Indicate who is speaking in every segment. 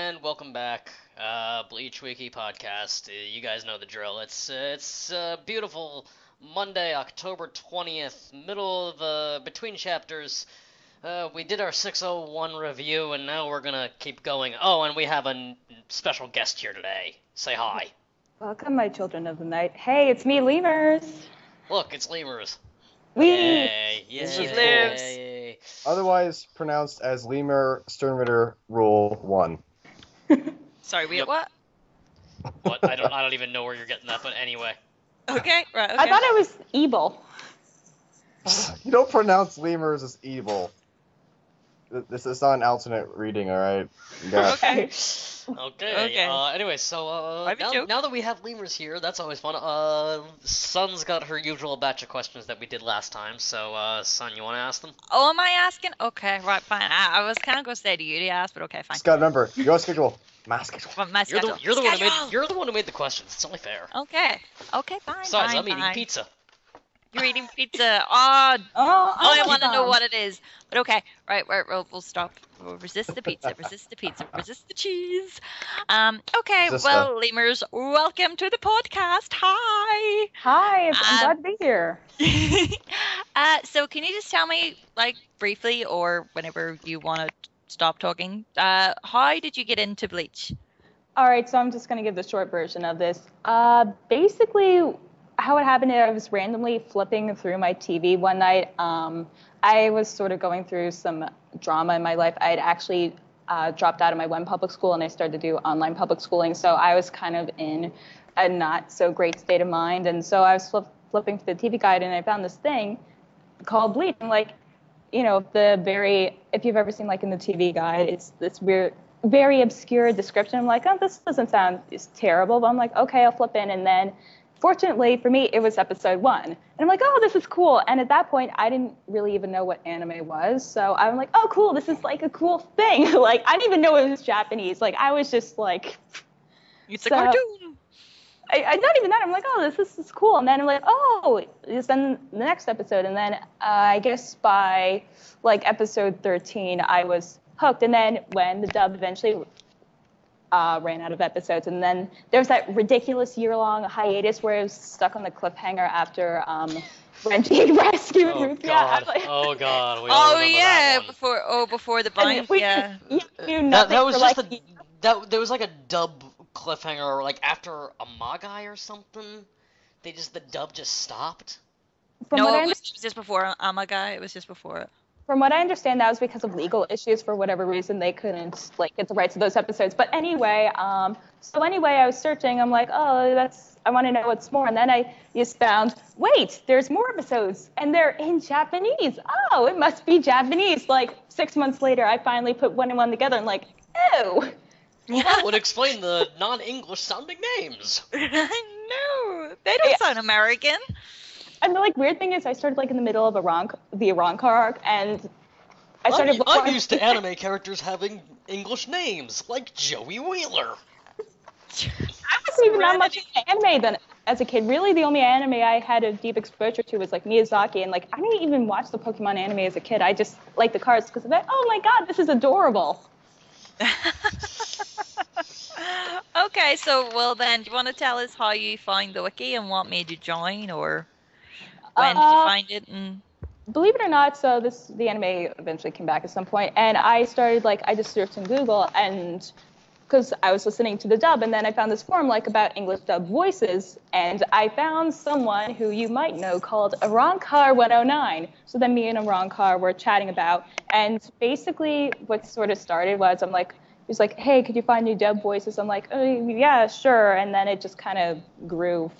Speaker 1: And welcome back, Bleach Wiki podcast. You guys know the drill. It's a beautiful Monday, October 20th, middle of between chapters. We did our 601 review, and now we're gonna keep going. Oh, and we have a special guest here today. Say hi.
Speaker 2: Welcome, my children of the night. Hey, it's me, Lemurs.
Speaker 1: Look, it's Lemurs.
Speaker 2: Yay!
Speaker 1: Yay!
Speaker 3: Otherwise pronounced as Lemursrule 1.
Speaker 4: Sorry,
Speaker 1: Yep.
Speaker 4: what?
Speaker 1: What? I don't even know where you're getting that, but anyway.
Speaker 4: Okay, right, okay.
Speaker 2: I thought it was evil.
Speaker 3: You don't pronounce lemurs as evil. This is not an alternate reading, alright?
Speaker 4: Okay.
Speaker 1: Okay. Anyway, so now that we have lemurs here, that's always fun. Sun's got her usual batch of questions that we did last time. So, Sun, you want to ask them?
Speaker 4: Oh, am I asking? Okay, right, fine. I was kind of going to say to you to ask, but okay, fine.
Speaker 3: Just gotta remember, your schedule. My schedule.
Speaker 4: My schedule.
Speaker 1: You're the one who made the questions. It's only fair.
Speaker 4: Okay, fine.
Speaker 1: Besides, I'm
Speaker 4: fine.
Speaker 1: eating pizza.
Speaker 4: You're eating pizza. I want to know what it is. But okay, right, we'll stop. We'll resist the pizza, resist the cheese. Okay, well, Lemurs, welcome to the podcast. Hi.
Speaker 2: Hi, I'm glad to be here.
Speaker 4: So can you just tell me, like, briefly, or whenever you want to stop talking, how did you get into Bleach?
Speaker 2: All right, so I'm just going to give the short version of this. Basically, how it happened, I was randomly flipping through my TV one night. I was sort of going through some drama in my life. I had actually dropped out of my one public school, and I started to do online public schooling. So I was kind of in a not so great state of mind. And so I was flipping through the TV guide, and I found this thing called Bleach. And like, you know, if you've ever seen like in the TV guide, it's this weird, very obscure description. I'm like, oh, this doesn't sound terrible. But I'm like, okay, I'll flip in. And then fortunately for me, it was episode 1. And I'm like, oh, this is cool. And at that point, I didn't really even know what anime was. So I'm like, oh, cool. This is like a cool thing. Like, I didn't even know it was Japanese. Like, I was just like...
Speaker 4: It's a cartoon.
Speaker 2: I not even that. I'm like, oh, this is cool. And then I'm like, oh, it's then the next episode. And then I guess by like episode 13, I was hooked. And then when the dub eventually ran out of episodes, and then there was that ridiculous year-long hiatus where it was stuck on the cliffhanger after Renji rescued Rufia.
Speaker 1: Oh god!
Speaker 4: Before the bind. Yeah.
Speaker 1: That was just there was like a dub cliffhanger, like after a Magai or something. The dub just stopped.
Speaker 4: It was just before Amagai. It was just before it.
Speaker 2: From what I understand, that was because of legal issues. For whatever reason, they couldn't get the rights to those episodes. But anyway, I was searching. I'm like, oh, I want to know what's more. And then I just found, wait, there's more episodes, and they're in Japanese. Oh, it must be Japanese. Like 6 months later, I finally put one and one together. And like, ew.
Speaker 1: Well, that would explain the non-English sounding names.
Speaker 4: I know. They don't sound American.
Speaker 2: And the weird thing is, I started in the middle of the Iranka arc, and I started.
Speaker 1: I'm used to anime characters having English names, like Joey Wheeler.
Speaker 2: I wasn't even that much into anime then as a kid. Really, the only anime I had a deep exposure to was Miyazaki, and I didn't even watch the Pokemon anime as a kid. I just liked the cards because of that. Oh my god, this is adorable.
Speaker 4: Okay, so well then, do you want to tell us how you found the wiki and what made you join, or when did you find it? And
Speaker 2: believe it or not, so the anime eventually came back at some point, and I started I just searched in Google, and because I was listening to the dub, and then I found this forum about English dub voices, and I found someone who you might know called Arankar 109. So then me and Arankar were chatting about, and basically what sort of started was he's like, hey, could you find new dub voices? I'm like, oh, yeah, sure. And then it just kind of grew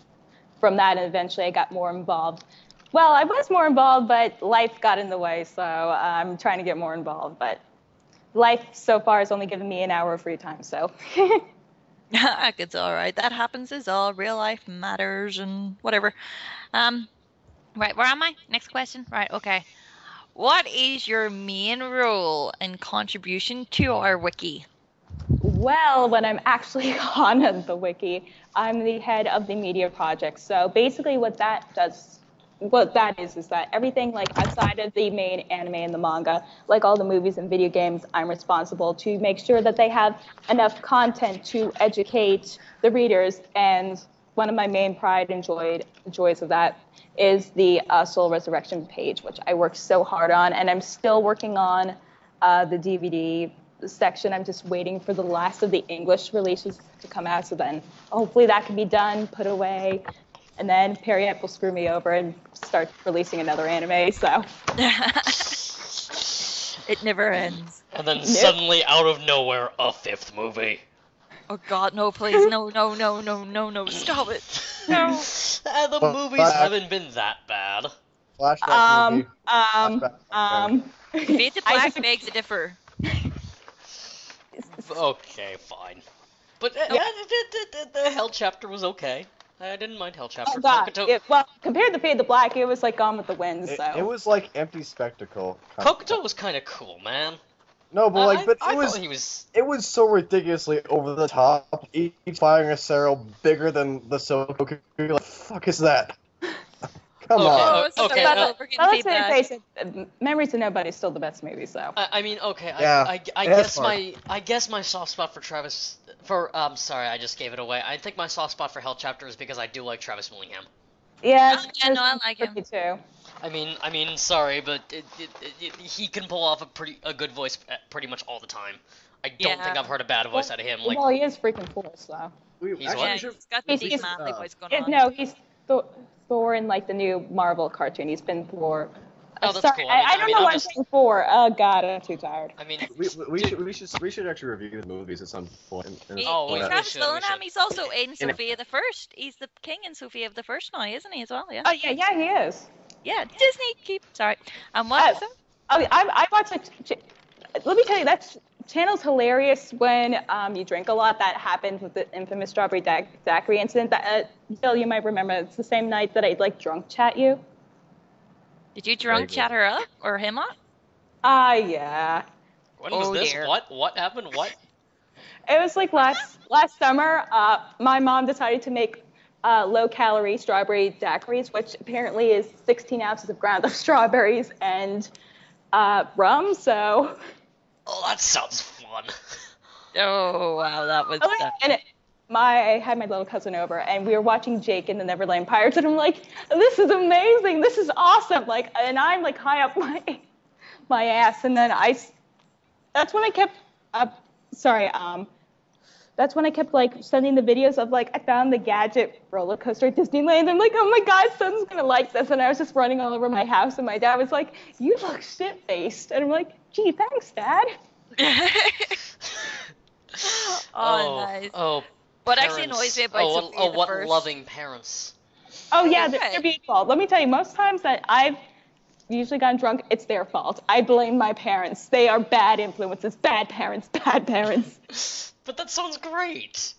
Speaker 2: from that, and eventually I got more involved. Well, I was more involved, but life got in the way, so I'm trying to get more involved. But life so far has only given me an hour of free time, so.
Speaker 4: It's all right. That happens is all. Real life matters and whatever. Right, where am I? Next question. Right, okay. What is your main role and contribution to our wiki?
Speaker 2: Well, when I'm actually on the wiki, I'm the head of the media project. So basically what that does what that is that everything like outside of the main anime and the manga, like all the movies and video games, I'm responsible to make sure that they have enough content to educate the readers. And one of my main pride and joys of that is the Soul Resurrection page, which I worked so hard on, and I'm still working on the DVD section. I'm just waiting for the last of the English releases to come out, so then hopefully that can be done, put away. And then Periap will screw me over and start releasing another anime, so.
Speaker 4: It never ends.
Speaker 1: And then suddenly, out of nowhere, a 5th movie.
Speaker 4: Oh God, no, please, no, stop it. No.
Speaker 1: The movies haven't been that bad.
Speaker 3: Flashback movie.
Speaker 4: Fade to Black begs to differ.
Speaker 1: Okay, fine. But yeah, the Hell chapter was okay. I didn't mind Hell chapter.
Speaker 2: Oh God. Well, compared to Fade to Black, it was like Gone with the Wind. So
Speaker 3: it was like empty spectacle.
Speaker 1: Kokuto was kind of cool, man.
Speaker 3: No, but like, it was so ridiculously over the top. Each firing a Cero bigger than the Sokoku. Like, fuck is that? Come on.
Speaker 1: Okay.
Speaker 2: Let's face it, Memories of Nobody is still the best movie. So.
Speaker 1: I mean, okay.
Speaker 3: Yeah,
Speaker 1: I guess my soft spot for Travis. Sorry, I just gave it away. I think my soft spot for Hell chapter is because I do like Travis Willingham.
Speaker 2: Yeah,
Speaker 4: I like him
Speaker 2: too.
Speaker 1: I mean, sorry, but he can pull off a good voice pretty much all the time. I don't think I've heard a bad voice out of him.
Speaker 2: Well, he is freaking Force, though.
Speaker 1: He's what?
Speaker 4: He's got the deep manly voice going on.
Speaker 2: No, he's Thor in like the new Marvel cartoon. He's been Thor.
Speaker 1: Oh, that's
Speaker 2: sorry,
Speaker 1: cool.
Speaker 2: I don't know what I'm saying for. Oh God, I'm too tired.
Speaker 1: I mean,
Speaker 3: we should actually review the movies at some point.
Speaker 4: Travis Willingham, he's also in Sophia the First. He's the king in Sophia the First now, isn't he, as well? Yeah.
Speaker 2: Oh yeah, he is.
Speaker 4: Yeah, Disney. Sorry. What is it?
Speaker 2: I watch it. Let me tell you, that channel's hilarious when you drink a lot. That happened with the infamous Strawberry Daiquiri incident. That Bill, you might remember. It's the same night that I drunk chat you.
Speaker 4: Did you drunk chat her up or him up?
Speaker 2: Yeah.
Speaker 1: When was this? Dear. What happened? What?
Speaker 2: It was like last summer. My mom decided to make low-calorie strawberry daiquiris, which apparently is 16 ounces of ground-up strawberries and rum. So.
Speaker 1: Oh, that sounds fun.
Speaker 4: Oh wow, that was.
Speaker 2: And I had my little cousin over, and we were watching Jake and the Neverland Pirates, and I'm like, this is amazing, this is awesome, like, and I'm like high up my ass, and then that's when I kept like sending the videos of like I found the Gadget roller coaster at Disneyland. I'm like, oh my God, son's gonna like this, and I was just running all over my house, and my dad was like, you look shit-faced, and I'm like, gee, thanks, Dad.
Speaker 4: Oh, nice.
Speaker 1: Oh.
Speaker 4: What actually annoys me about Sophia the First?
Speaker 1: Loving parents.
Speaker 2: Oh yeah, they're beautiful. Let me tell you, most times that I've usually gotten drunk, it's their fault. I blame my parents. They are bad influences. Bad parents.
Speaker 1: But that sounds great.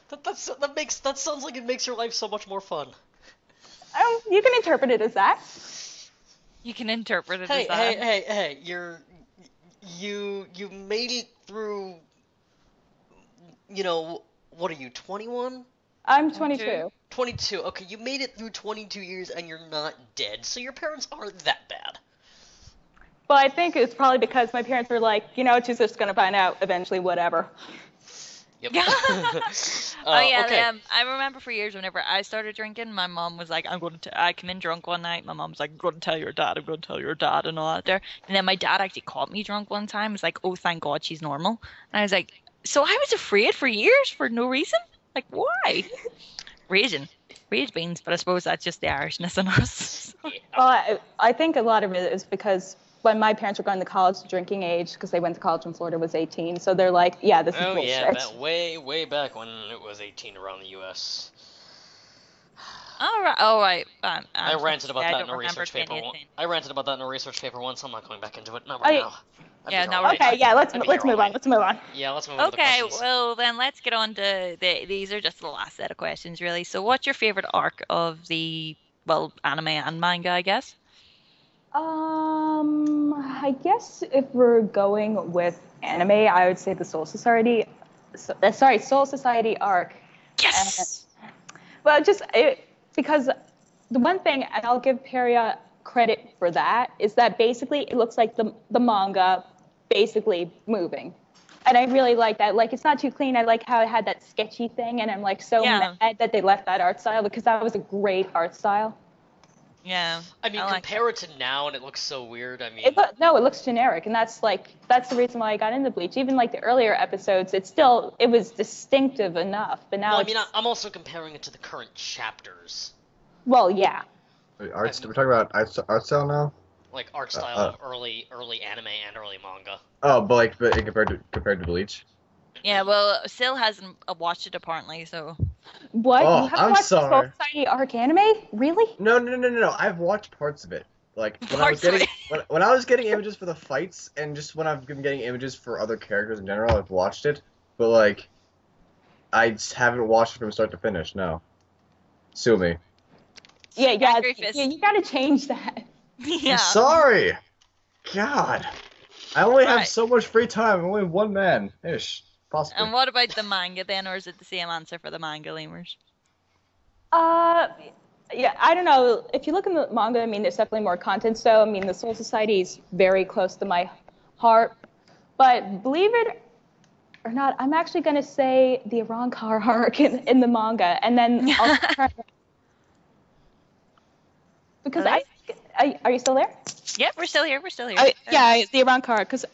Speaker 1: That sounds like it makes your life so much more fun.
Speaker 2: You can interpret it as that.
Speaker 4: You can interpret it as that.
Speaker 1: Hey, you made it through. You know, what are you, 21?
Speaker 2: I'm 22.
Speaker 1: 22. Okay, you made it through 22 years and you're not dead, so your parents aren't that bad.
Speaker 2: Well, I think it's probably because my parents were like, she's just gonna find out eventually, whatever.
Speaker 1: Yep.
Speaker 4: Okay. I remember for years whenever I started drinking, my mom was like, I come in drunk one night, my mom's like, I'm going to tell your dad, and all that there. And then my dad actually caught me drunk one time. He's like, oh, thank God she's normal. And I was like, so I was afraid for years for no reason? Like, why? Rage beans, but I suppose that's just the Irishness in us.
Speaker 2: Well, I think a lot of it is because when my parents were going to college, the drinking age, because they went to college in Florida, was 18. So they're like, yeah, this is bullshit.
Speaker 1: Oh, yeah, way back when it was 18 around the U.S.
Speaker 4: All right.
Speaker 1: I ranted about that in a research paper. Once. I'm not going back into it. Not
Speaker 2: right
Speaker 1: now.
Speaker 2: Okay, yeah, let's move on.
Speaker 1: Yeah, let's move on.
Speaker 4: Okay, well then let's get on to these are just the last set of questions, really. So, what's your favorite arc of the anime and manga? I guess.
Speaker 2: I guess if we're going with anime, I would say the Soul Society arc.
Speaker 4: Yes.
Speaker 2: Well, because the one thing, and I'll give Peria credit for that, is that basically it looks like the manga basically moving. And I really like that. Like, it's not too clean. I like how it had that sketchy thing, and I'm like so mad that they left that art style, because that was a great art style.
Speaker 4: Yeah.
Speaker 1: I mean, compare it to now, and it looks so weird. I mean,
Speaker 2: it looks generic, and that's the reason why I got into Bleach. Even like the earlier episodes, it was distinctive enough. But now,
Speaker 1: well, I mean, I'm also comparing it to the current chapters.
Speaker 2: Well, yeah.
Speaker 3: Wait, we're talking about art style now.
Speaker 1: Like art style of early anime and early manga.
Speaker 3: Oh, but compared to Bleach.
Speaker 4: Yeah, well, Sil hasn't watched it apparently, so.
Speaker 2: What?
Speaker 3: Oh,
Speaker 2: you haven't watched the Soul Society arc anime? Really?
Speaker 3: No. I've watched parts of it. Like when I was getting images for the fights, and just when I've been getting images for other characters in general, I've watched it. But like, I just haven't watched it from start to finish. No. Sue me.
Speaker 2: Yeah, you gotta change that.
Speaker 4: Yeah.
Speaker 3: I'm sorry. God, I only have so much free time. I'm only one man ish. Possibly.
Speaker 4: And what about the manga then, or is it the same answer for the manga, Lemurs?
Speaker 2: Yeah, I don't know. If you look in the manga, I mean, there's definitely more content. So, I mean, the Soul Society is very close to my heart. But believe it or not, I'm actually going to say the Arrancar arc in the manga. And then I'll try. Because are you still there?
Speaker 4: Yep, we're still here.
Speaker 2: Yeah, the Arrancar, because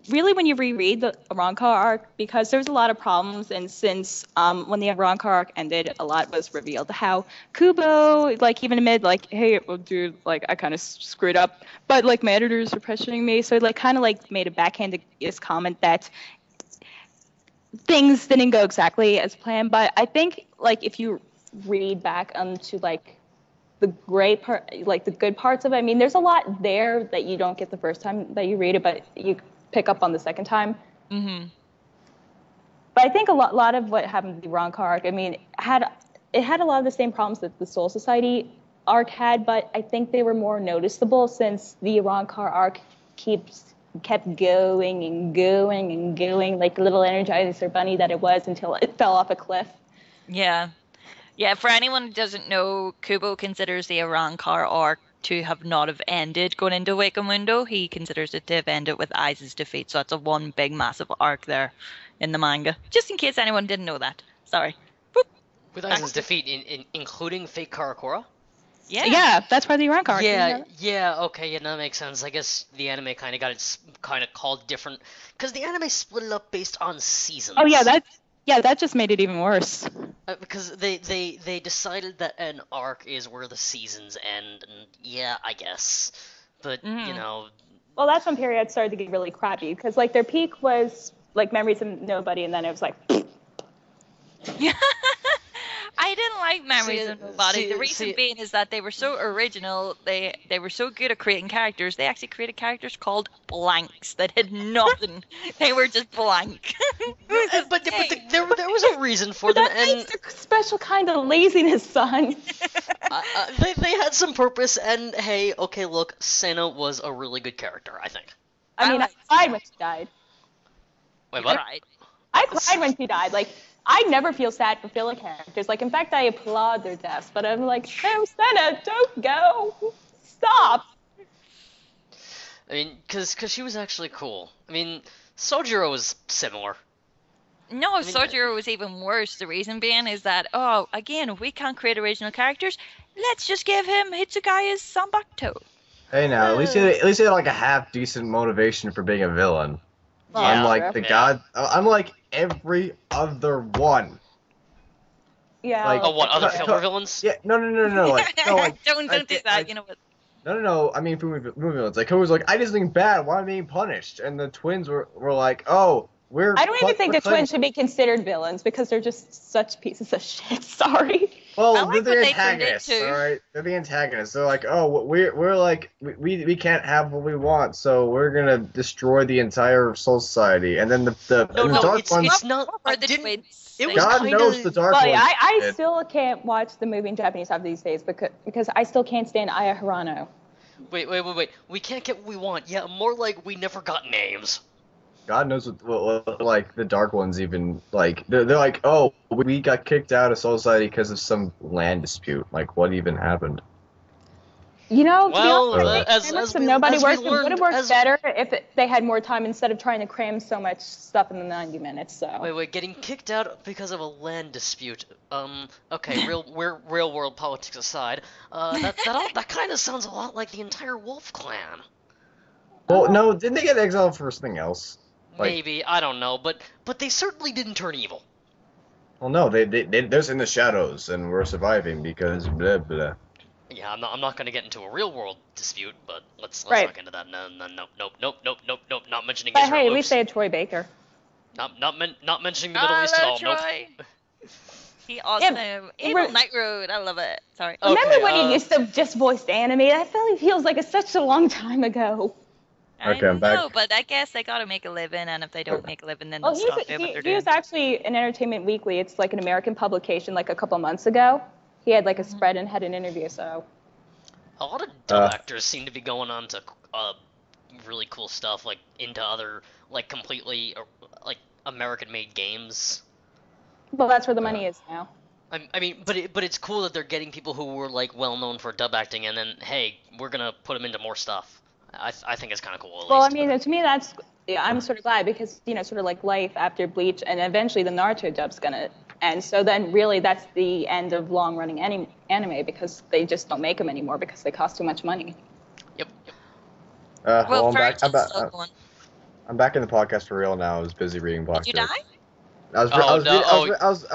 Speaker 2: really when you reread the Arrancar arc, because there's a lot of problems, and since when the Arrancar arc ended, a lot was revealed. How Kubo, like, even admitted, like, hey, well, dude, like, I kind of screwed up, but, like, my editors are pressuring me, so, like, kind of, like, made a backhanded comment that things didn't go exactly as planned. But I think, like, if you read back to, like, the great part, like, the good parts of it, I mean, there's a lot there that you don't get the first time that you read it, but you pick up on the second time.
Speaker 4: Mm-hmm.
Speaker 2: But I think a lot of what happened to the Arrancar arc, I mean, it had a lot of the same problems that the Soul Society arc had, but I think they were more noticeable since the Arrancar arc kept going and going and going, like the little Energizer bunny that it was, until it fell off a cliff.
Speaker 4: Yeah. Yeah, for anyone who doesn't know, Kubo considers the Arrancar arc to have not have ended going into Wakamundo. He considers it to have ended with Aiza's defeat, so that's a one big massive arc there in the manga. Just in case anyone didn't know that. Sorry. Boop.
Speaker 1: With Aiza's defeat, including fake Karakura?
Speaker 2: Yeah, that's part of the Arrancar arc.
Speaker 1: Okay, that makes sense. I guess the anime kind of got its kind of called different, because the anime split it up based on seasons.
Speaker 2: Oh yeah, that just made it even worse.
Speaker 1: Because they decided that an arc is where the seasons end, and yeah, I guess. But, you know...
Speaker 2: Well, that's when period started to get really crappy, because, like, their peak was, like, Memories of Nobody, and then it was like...
Speaker 4: I didn't like Memories of Nobody. The reason being is that they were so original, they were so good at creating characters, they actually created characters called blanks that had nothing. They were just blank.
Speaker 1: but there was a reason for them, and
Speaker 2: that's a special kind of laziness, son.
Speaker 1: They had some purpose, and hey, okay, look, Senna was a really good character, I think.
Speaker 2: I mean, I cried when she died.
Speaker 1: Wait, what?
Speaker 2: I cried when she died. Like, I never feel sad for filler characters. Like, in fact, I applaud their deaths, but I'm like, no, Senna, don't go. Stop.
Speaker 1: I mean, because she was actually cool. I mean, Sojiro was similar.
Speaker 4: No, Sojiro was even worse. The reason being is that, again, we can't create original characters. Let's just give him Hitsugaya's Sanbakuto.
Speaker 3: Hey, now, at least he had like a half decent motivation for being a villain.
Speaker 1: Yeah,
Speaker 3: unlike every other one.
Speaker 2: Yeah.
Speaker 3: Like,
Speaker 1: what, other filler villains?
Speaker 3: Yeah, no. Like, no, like,
Speaker 4: don't do that. You know what?
Speaker 3: No. I mean, movie villains. Like, who was like, I did something bad. Why am I being punished? And the twins were like, oh,
Speaker 2: I don't even think the twins should be considered villains because they're just such pieces of shit. Sorry.
Speaker 3: Well, they're the antagonists, all right? They're the antagonists. They're like, oh, we're like, we can't have what we want, so we're gonna destroy the entire Soul Society. And then the Dark Ones.
Speaker 1: It's not.
Speaker 3: God knows the Dark Ones.
Speaker 2: I still can't watch the movie in Japanese dub these days because I still can't stand Aya Hirano.
Speaker 1: Wait. We can't get what we want. Yeah, more like we never got names.
Speaker 3: God knows what like the Dark Ones even like. They're like, oh, we got kicked out of Soul Society because of some land dispute. Like, what even happened?
Speaker 2: You know, to be
Speaker 1: Well,
Speaker 2: honest, I think Lemurs and Nobody Works, it would have worked better if they had more time instead of trying to cram so much stuff in the 90 minutes. So.
Speaker 1: Wait, getting kicked out because of a land dispute. Okay, real world politics aside, that kind of sounds a lot like the entire Wolf Clan.
Speaker 3: Well, no, didn't they get exiled for something else? Like,
Speaker 1: maybe, I don't know, but they certainly didn't turn evil.
Speaker 3: Well, no, they're just in the shadows, and we're surviving because blah blah.
Speaker 1: Yeah, I'm not gonna get into a real world dispute, but let's
Speaker 2: Right.
Speaker 1: not get into that. No, nope, not mentioning
Speaker 2: But
Speaker 1: Israel.
Speaker 2: hey, at
Speaker 1: Oops.
Speaker 2: least they had Troy Baker.
Speaker 1: Not mentioning the Middle East at all.
Speaker 4: Troy.
Speaker 1: Nope.
Speaker 4: He awesome. Evil
Speaker 2: Right.
Speaker 4: Night Road. I love it. Sorry.
Speaker 1: Okay,
Speaker 2: Remember when he used to just voice anime? That feels like such a long time ago.
Speaker 3: Okay,
Speaker 4: I
Speaker 3: I'm back.
Speaker 4: know, but I guess they gotta make a living, and if they don't make a living, then
Speaker 2: Well,
Speaker 4: they'll stop doing what they're
Speaker 2: he
Speaker 4: doing.
Speaker 2: was actually in Entertainment Weekly. It's like an American publication, like a couple months ago. He had like a spread and had an interview. So.
Speaker 1: A lot of dub actors seem to be going on to really cool stuff, like into other like completely like American-made games.
Speaker 2: Well, that's where the money is now.
Speaker 1: I mean, but it's cool that they're getting people who were like well known for dub acting, and then hey, we're gonna put them into more stuff. I think it's kind of cool. At
Speaker 2: Well, I
Speaker 1: least.
Speaker 2: mean, to me, I'm sort of glad because sort of like life after Bleach, and eventually the Naruto dub's gonna end. So then, really, that's the end of long-running anime because they just don't make them anymore because they cost too much money.
Speaker 1: Yep.
Speaker 3: Well, I'm back.
Speaker 4: Going.
Speaker 3: I'm back in the podcast for real now. I was busy reading Black
Speaker 4: Did you
Speaker 3: Joke.
Speaker 4: die?
Speaker 3: I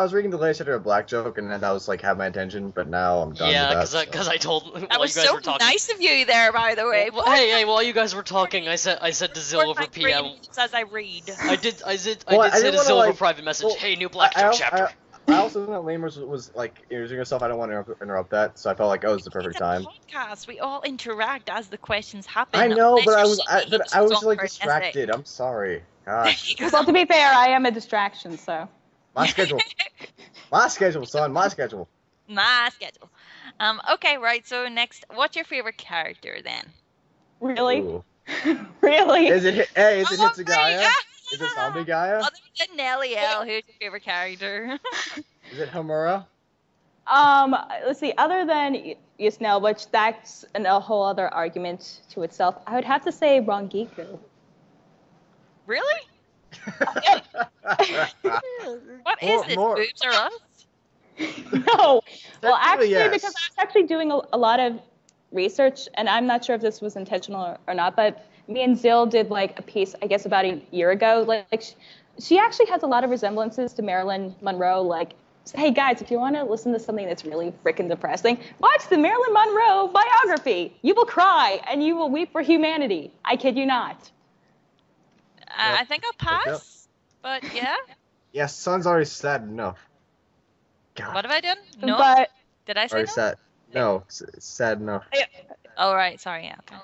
Speaker 3: was reading the latest chapter of Black Joke, and then that was like had my attention. But now I'm done.
Speaker 1: Yeah,
Speaker 3: with that,
Speaker 1: because I told while
Speaker 4: That was
Speaker 1: you guys
Speaker 4: so
Speaker 1: were talking.
Speaker 4: nice of you there, by the way.
Speaker 1: Well, hey, while you guys were talking, I said to Zill over PM.
Speaker 4: As I read.
Speaker 1: I did say to
Speaker 3: didn't wanna,
Speaker 1: Zill over
Speaker 3: like-
Speaker 1: private message.
Speaker 3: well,
Speaker 1: Hey, new Black Joke chapter.
Speaker 3: I also know that Lemurs was like introducing herself. I don't want to interrupt that, so I felt like it's the perfect
Speaker 4: It's
Speaker 3: time.
Speaker 4: a podcast. We all interact as the questions happen.
Speaker 3: I know,
Speaker 4: unless
Speaker 3: but I
Speaker 4: you're
Speaker 3: was
Speaker 4: speaking
Speaker 3: I was
Speaker 4: to
Speaker 3: like
Speaker 4: for an
Speaker 3: distracted. I'm sorry. Gosh,
Speaker 2: Well, to be fair, I am a distraction. So.
Speaker 3: my schedule, son, my schedule.
Speaker 4: My schedule. Okay, right. So next, what's your favorite character then?
Speaker 2: Really?
Speaker 3: Ooh.
Speaker 2: Really?
Speaker 3: Is it Hitsugaya?
Speaker 4: yeah.
Speaker 3: Is it Zombie Gaia?
Speaker 4: Other than Nelly L, who's your favorite character?
Speaker 3: Is it Homura?
Speaker 2: Let's see. Other than Yusnel, which that's a whole other argument to itself, I would have to say Rangiku.
Speaker 4: Really? What is this?
Speaker 3: More.
Speaker 4: Boobs or us?
Speaker 2: No. Well, actually,
Speaker 3: yes.
Speaker 2: because I was actually doing a lot of research, and I'm not sure if this was intentional or not, but me and Zill did like a piece, I guess, about a year ago. Like she actually has a lot of resemblances to Marilyn Monroe. Like, hey guys, if you want to listen to something that's really freaking depressing, watch the Marilyn Monroe biography. You will cry and you will weep for humanity. I kid you not.
Speaker 4: I think I'll pass. But yeah.
Speaker 3: Yes, son's already sad enough. God.
Speaker 4: What have I done? No.
Speaker 2: But
Speaker 4: Did I say
Speaker 3: Already
Speaker 4: no?
Speaker 3: sad. No, sad enough.
Speaker 4: Oh right. Sorry. Yeah. Okay.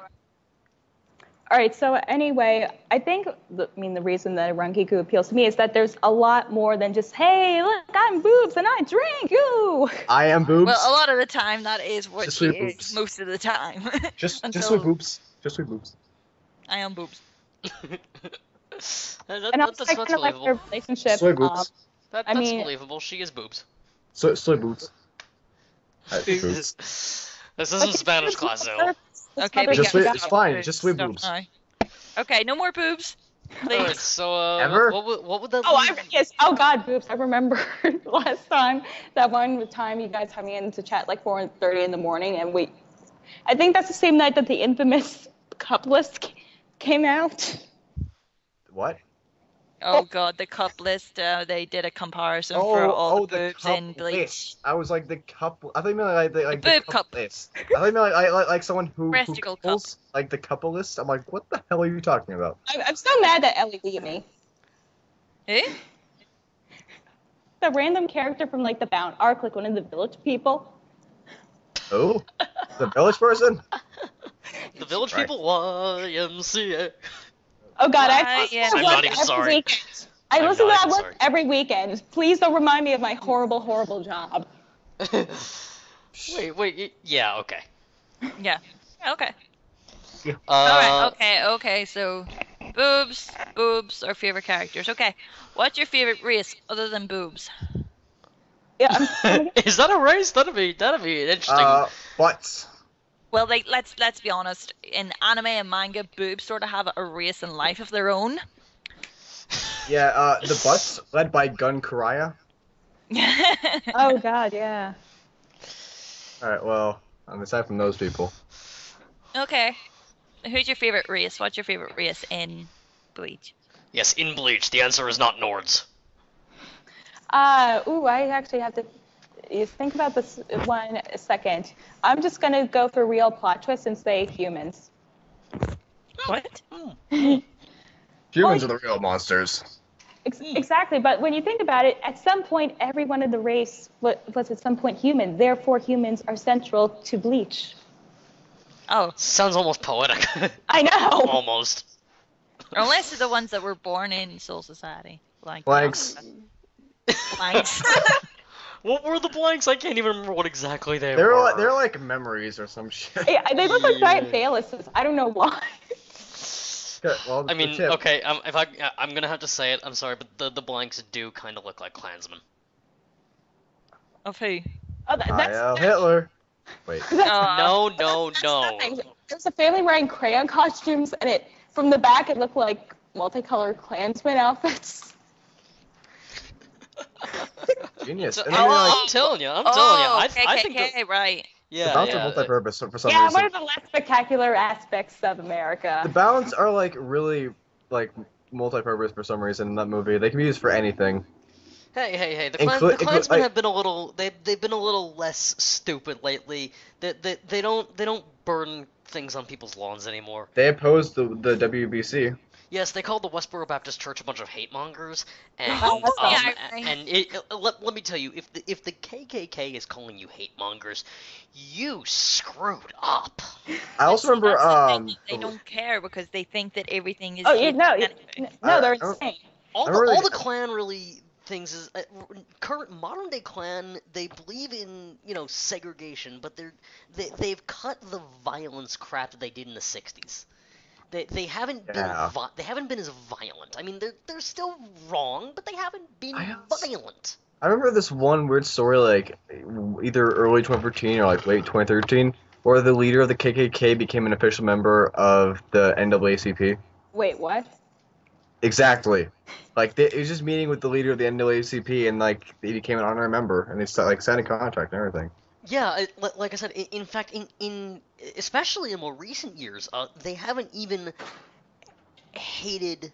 Speaker 2: all right, so anyway, I think the reason that Rangiku appeals to me is that there's a lot more than just, hey, look, I'm boobs and I drink. Ooh.
Speaker 3: I am boobs.
Speaker 4: Well, a lot of the time that is what
Speaker 3: Just
Speaker 4: she
Speaker 3: sweet
Speaker 4: is.
Speaker 3: boobs.
Speaker 4: Most of the time.
Speaker 3: just
Speaker 4: until-
Speaker 3: sweet boobs. Just sweet boobs.
Speaker 4: I am boobs.
Speaker 2: And also,
Speaker 1: That's
Speaker 2: I kind of like their
Speaker 1: believable.
Speaker 2: relationship.
Speaker 3: Soy boobs.
Speaker 1: That's
Speaker 2: I mean-
Speaker 1: believable. She is boobs.
Speaker 3: Soy boobs. Boobs.
Speaker 1: This isn't Spanish class, though.
Speaker 4: Okay, we
Speaker 3: Just
Speaker 4: got
Speaker 3: sweet- it's fine, just sweet
Speaker 4: Stop
Speaker 3: boobs.
Speaker 4: now. Okay, no more boobs.
Speaker 1: Alright,
Speaker 4: Please.
Speaker 1: so
Speaker 3: Ever?
Speaker 1: what would that?
Speaker 2: Yes. Oh God, boobs! I remember last time that one time you guys had me in to chat like 4:30 in the morning, and I think that's the same night that the infamous cup list came out.
Speaker 3: What?
Speaker 4: Oh god, the cup list. They did a comparison for all the boobs in Bleach.
Speaker 3: list. I was like the cup. I think like the
Speaker 4: boob cup.
Speaker 3: list. I think like someone who
Speaker 4: Breasticle
Speaker 3: couples, like the couple list. I'm like, what the hell are you talking about?
Speaker 2: I'm so mad that Ellie beat me.
Speaker 4: Who?
Speaker 2: The random character from like the Bound arc, like one of the village people.
Speaker 3: Who? The village person?
Speaker 1: The Village
Speaker 3: Right.
Speaker 1: People YMCA.
Speaker 2: Oh God,
Speaker 4: Yeah.
Speaker 1: I'm not even sorry.
Speaker 2: Weekend. I
Speaker 1: I'm
Speaker 2: listen to
Speaker 1: not
Speaker 2: that
Speaker 1: even
Speaker 2: work
Speaker 1: sorry.
Speaker 2: every weekend. Please don't remind me of my horrible, horrible job.
Speaker 1: Wait, yeah, okay.
Speaker 4: Yeah. Okay.
Speaker 1: Uh,
Speaker 4: All right. Okay. So Boobs are favorite characters. Okay, what's your favorite race other than boobs?
Speaker 2: Yeah,
Speaker 1: Is that a race? That'd be interesting.
Speaker 3: Butts.
Speaker 4: Well, like let's be honest. In anime and manga, boobs sort of have a race and life of their own.
Speaker 3: Yeah, the butts led by Gun Karaya.
Speaker 2: oh God, yeah.
Speaker 3: All right, well, aside from those people.
Speaker 4: Okay, who's your favorite race? What's your favorite race in Bleach?
Speaker 1: Yes, in Bleach, the answer is not Nords.
Speaker 2: I actually have to think about this 1 second. I'm just gonna go for real plot twist and say humans.
Speaker 4: What?
Speaker 3: Humans are the real monsters.
Speaker 2: Exactly, but when you think about it, at some point, everyone in the race was at some point human. Therefore, humans are central to Bleach.
Speaker 4: Oh.
Speaker 1: Sounds almost poetic.
Speaker 2: I know.
Speaker 1: Almost.
Speaker 4: Unless they're the ones that were born in Soul Society.
Speaker 3: Blanks.
Speaker 4: Blanks.
Speaker 1: What were the blanks? I can't even remember what exactly they were.
Speaker 3: They're like memories or some shit.
Speaker 2: Yeah, they look like giant phalluses. I don't know why.
Speaker 3: Well,
Speaker 1: I mean, okay, I'm gonna have to say it. I'm sorry, but the blanks do kind of look like Klansmen.
Speaker 4: Of who?
Speaker 2: Oh, that's
Speaker 3: Hitler. Wait.
Speaker 1: No.
Speaker 2: There's a family wearing crayon costumes, and from the back it looked like multicolored Klansman outfits.
Speaker 3: Genius.
Speaker 1: I'm telling you. I think
Speaker 4: right.
Speaker 3: The balance are multi-purpose for some reason.
Speaker 2: Yeah, one of the less spectacular aspects of America.
Speaker 3: The balance are like really like multi-purpose for some reason in that movie. They can be used for anything.
Speaker 1: Hey! The Klansmen have been a little. They've been a little less stupid lately. They don't burn things on people's lawns anymore.
Speaker 3: They opposed the WBC.
Speaker 1: Yes, they called the Westboro Baptist Church a bunch of hate mongers, and let me tell you, if the KKK is calling you hate mongers, you screwed up.
Speaker 3: I also remember
Speaker 4: they don't care because they think that everything is.
Speaker 2: No, they're insane.
Speaker 1: All the Klan really things is current modern day Klan. They believe in segregation, but they've cut the violence crap that they did in the '60s. They haven't been as violent. I mean, they're still wrong, but they haven't been violent.
Speaker 3: I remember this one weird story, like either early 2014 or like late 2013, where the leader of the KKK became an official member of the NAACP.
Speaker 2: Wait, what?
Speaker 3: Exactly. Like he was just meeting with the leader of the NAACP, and like he became an honorary member, and they signed a contract and everything.
Speaker 1: Yeah, like I said, in fact, in especially in more recent years, they haven't even hated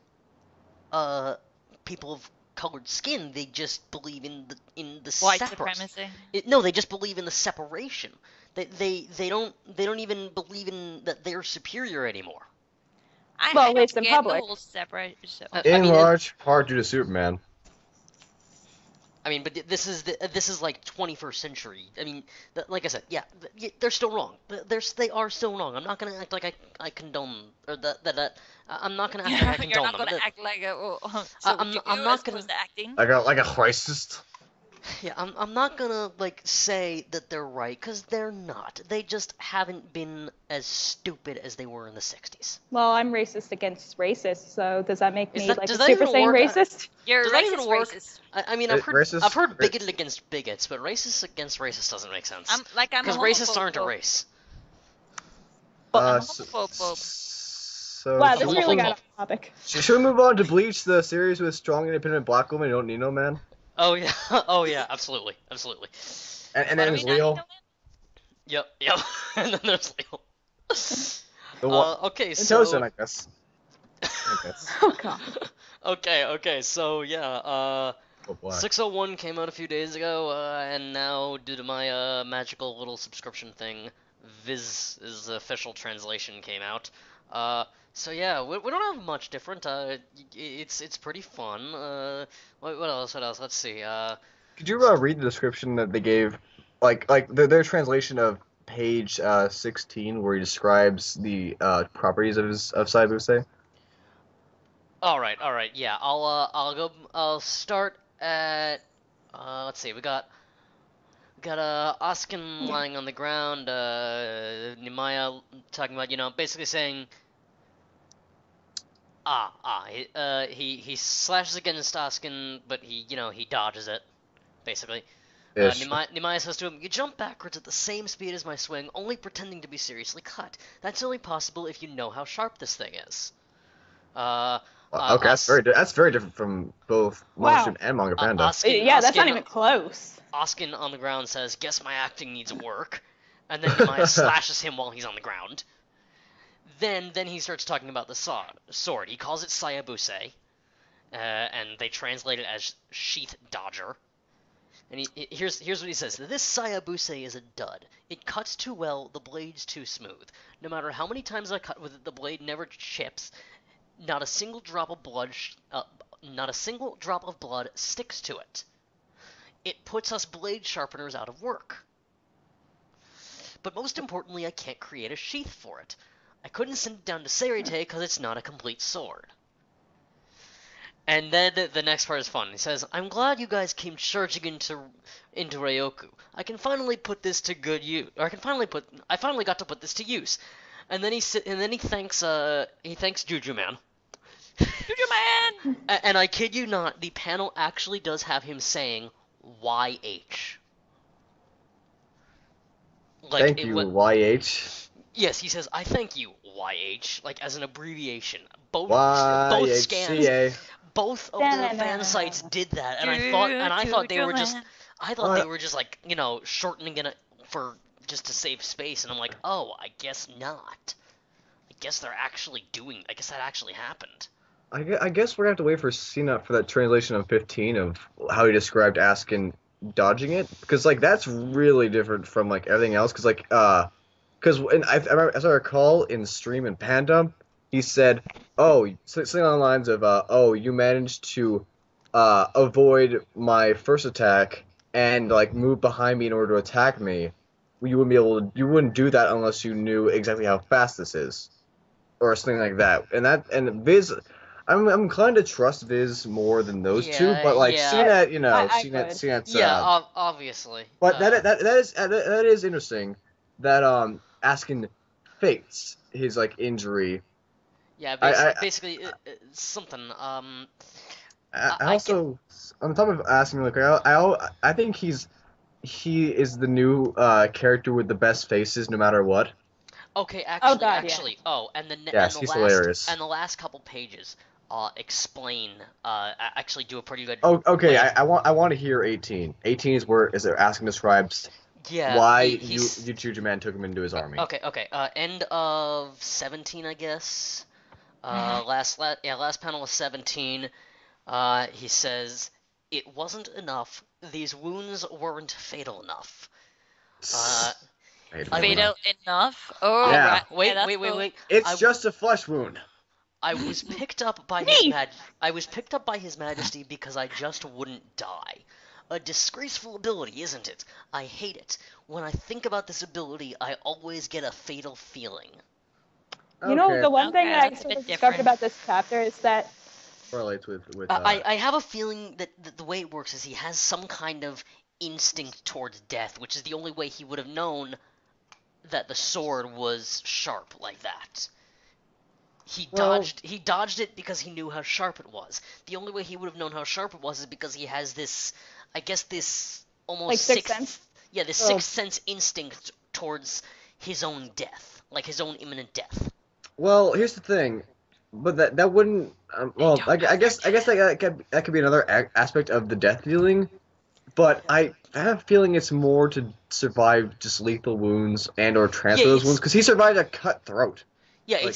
Speaker 1: people of colored skin. They just believe in the
Speaker 4: white supremacy.
Speaker 1: No, they just believe in the separation. They don't even believe in that they're superior anymore.
Speaker 2: Well, it's in public.
Speaker 3: In large part due to Superman.
Speaker 1: I mean, but this is like 21st century. I mean, like I said, they're still wrong. They are still wrong. I'm not gonna act like I condone or that. I'm not gonna act like I condone
Speaker 4: You're not
Speaker 1: them.
Speaker 4: gonna act like
Speaker 1: I'm not gonna
Speaker 4: acting.
Speaker 3: Like a racist.
Speaker 1: Yeah, I'm not gonna say that they're right, because they're not. They just haven't been as stupid as they were in the 60s.
Speaker 2: Well, I'm racist against racists, so does that make me a Super Saiyan racist?
Speaker 4: You're racist.
Speaker 1: I mean, I've heard bigoted against bigots, but racist against racists doesn't make sense. Because racists aren't a race.
Speaker 2: Wow, this really got off topic.
Speaker 3: Should we move on to Bleach, the series with strong, independent black women who don't need no man?
Speaker 1: Oh yeah, absolutely.
Speaker 3: And then there's Leo.
Speaker 1: Yep. And then there's
Speaker 3: Leo.
Speaker 1: Okay, so.
Speaker 3: Tosin, I guess.
Speaker 2: Oh god.
Speaker 1: Okay, so yeah, 601 came out a few days ago, and now due to my magical little subscription thing, Viz's official translation came out. So yeah, we don't have much different. It's pretty fun. What else? Let's see.
Speaker 3: Could you read the description that they gave, like their translation of page 16, where he describes the properties of Saibuse?
Speaker 1: All right. Yeah, I'll start at. Let's see. We got Askin lying on the ground. Nimaya talking about basically saying. He slashes against Askin, but he dodges it, basically.
Speaker 3: Ish.
Speaker 1: Nemaya says to him, "You jump backwards at the same speed as my swing, only pretending to be seriously cut. That's only possible if you know how sharp this thing is."
Speaker 3: Okay, that's very different from both Manga Stream and Manga Panda.
Speaker 2: That's not even close.
Speaker 1: Askin on the ground says, "Guess my acting needs work," and then Nemaya slashes him while he's on the ground. Then he starts talking about the sword. He calls it Sayabuse, and they translate it as sheath dodger. And here's what he says: "This Sayabuse is a dud. It cuts too well, the blade's too smooth. No matter how many times I cut with it, the blade never chips. Not a single drop of blood sticks to it. It puts us blade sharpeners out of work. But most importantly, I can't create a sheath for it. I couldn't send it down to Seirite because it's not a complete sword." And then the next part is fun. He says, "I'm glad you guys came charging into Ryoku. I can finally put this to good use. Or I finally got to put this to use." And then he thanks Juju Man.
Speaker 4: Juju Man.
Speaker 1: And I kid you not, the panel actually does have him saying YH. Like,
Speaker 3: thank you, YH.
Speaker 1: Yes, he says, "I thank you, YH," like as an abbreviation. Both scans, both of the fan sites did that, and I thought they were just like, shortening it for just to save space, and I'm like, oh, I guess not. I guess that actually happened.
Speaker 3: I guess we're gonna have to wait for Cena for that translation of 15 of how he described Askin dodging it, because like that's really different from like everything else, because as I recall in Stream and Panda, he said, something along the lines of, you managed to avoid my first attack and like move behind me in order to attack me. You wouldn't do that unless you knew exactly how fast this is, or something like that. And Viz, I'm inclined to trust Viz more than those two, but like CNET,
Speaker 1: obviously.
Speaker 3: But that is interesting that Askin fakes his like injury.
Speaker 1: Yeah, basically something.
Speaker 3: I also, on top of asking, like, I think he is the new character with the best faces, no matter what.
Speaker 1: Okay, he's
Speaker 3: hilarious.
Speaker 1: And the last couple pages explain, actually do a pretty good.
Speaker 3: Oh, okay. I want to hear 18. 18 is where Askin describes.
Speaker 1: Yeah,
Speaker 3: why Juju Man took him into his army.
Speaker 1: Okay. End of 17, I guess. Last panel of 17. He says, "It wasn't enough. These wounds weren't fatal enough."
Speaker 4: Fatal enough? Oh,
Speaker 1: yeah.
Speaker 4: Right.
Speaker 1: Wait.
Speaker 3: It's just a flesh wound.
Speaker 1: I was picked up by His Majesty because I just wouldn't die. A disgraceful ability, isn't it? I hate it. When I think about this ability, I always get a fatal feeling.
Speaker 2: You know, the one thing that I sort of discovered about this chapter is that
Speaker 3: correlates with
Speaker 1: I have a feeling that the way it works is he has some kind of instinct towards death, which is the only way he would have known that the sword was sharp like that. He dodged it because he knew how sharp it was. The only way he would have known how sharp it was is because he has this, I guess, this almost
Speaker 2: like sixth sense.
Speaker 1: Yeah, this sixth sense instinct towards his own death, like his own imminent death.
Speaker 3: Well, here's the thing, but that wouldn't. I guess that could be another aspect of the death dealing, but I have a feeling it's more to survive just lethal wounds and or transfer those wounds, because he survived a cut throat.
Speaker 1: Yeah, like,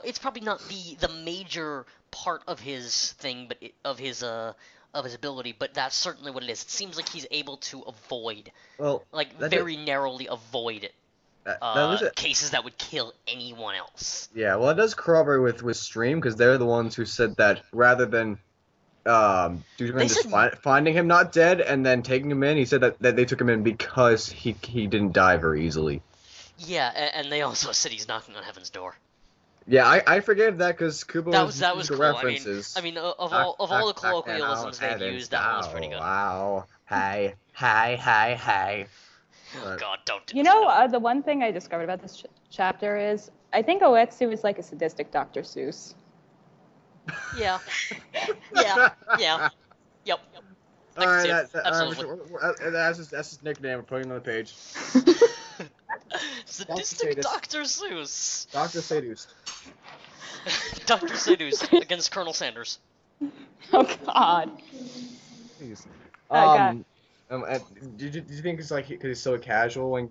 Speaker 1: it's probably not the major part of his thing, but of his ability, but that's certainly what it is. It seems like he's able to avoid, very narrowly avoid cases that would kill anyone else.
Speaker 3: Yeah, well, it does corroborate with Stream, because they're the ones who said that rather than finding him not dead and then taking him in, he said that they took him in because he didn't die very easily.
Speaker 1: Yeah, and they also said he's knocking on heaven's door.
Speaker 3: Yeah, I forgave that because Kubo
Speaker 1: that was cool.
Speaker 3: references.
Speaker 1: I mean, of all the colloquialisms they've used, that one was pretty good.
Speaker 3: Wow. Hey.
Speaker 1: Oh, God, don't do
Speaker 2: the one thing I discovered about this chapter is I think Oetsu is like a sadistic Dr. Seuss.
Speaker 1: Yeah. Yeah. Yeah. Yep.
Speaker 3: All right,
Speaker 1: Absolutely.
Speaker 3: that's his nickname. We're putting it on the page.
Speaker 1: Sadistic Dr. Seuss.
Speaker 3: Dr. Sadist.
Speaker 1: Dr. Sadist against Colonel Sanders.
Speaker 2: Oh God.
Speaker 3: Please.
Speaker 2: Oh God.
Speaker 3: Do you think it's like because he's so casual when